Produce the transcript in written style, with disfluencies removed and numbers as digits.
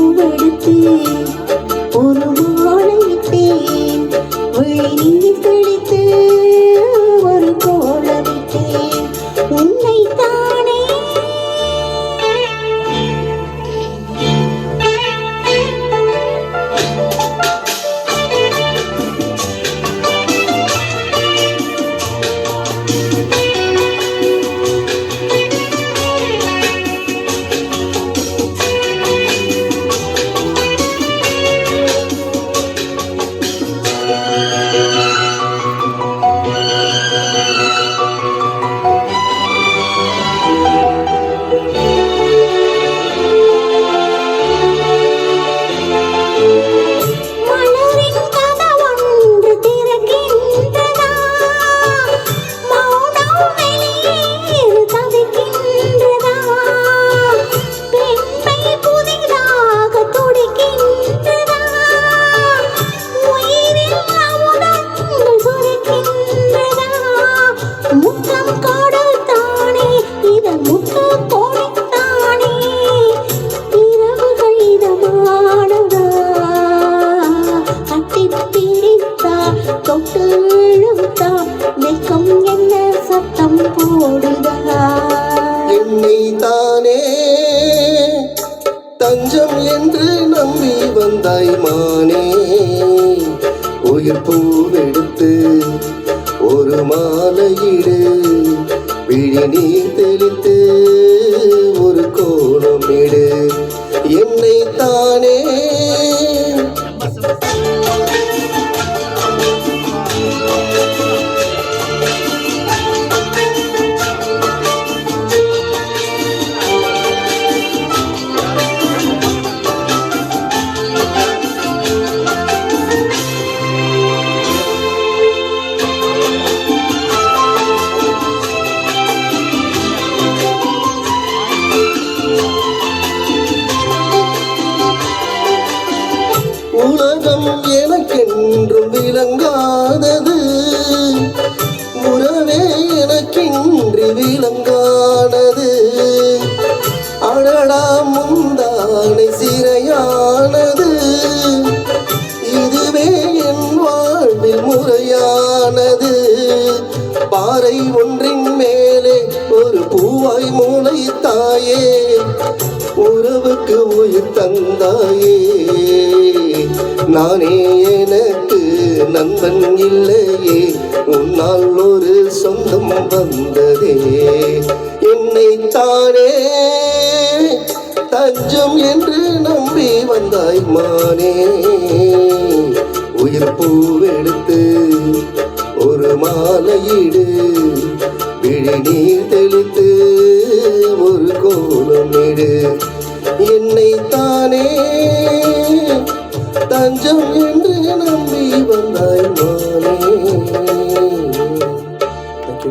பூவெடுத்து ஒரு மாலையிட்டேன், விழி நீர் தெளித்து ஒரு கோலமிட்டேன், உன்னை தானே என்னை தானே தஞ்சம் என்று நம்பி வந்தாய் மானே, உயிர் பூவெடுத்து ஒரு மாலையிடு, விழி நீர் தெளித்து ஒரு கோலமிடு, என்னை தானே உலகம் எனக்கென்றும் விளங்காதது, உறவே எனக்கின்றி விளங்கானது, அடடா முந்தானை சிறையானது, இதுவே என் வாழ்வில் முறையானது, பாறை ஒன்றின் மேலே ஒரு பூவாய் முளைத்தாயே, உறவுக்கு உயிர் தந்தாயே, நானே எனக்கு நண்பன் இல்லையே, உன்னால் ஒரு சொந்தம் வந்ததே, என்னை தானே தஞ்சம் என்று நம்பி வந்தாய் மானே, உயிர் பூவெடுத்து ஒரு மாலையிடு, விழி நீர் தெளித்து ஒரு கோலமிடு, என்னை தானே தஞ்சம்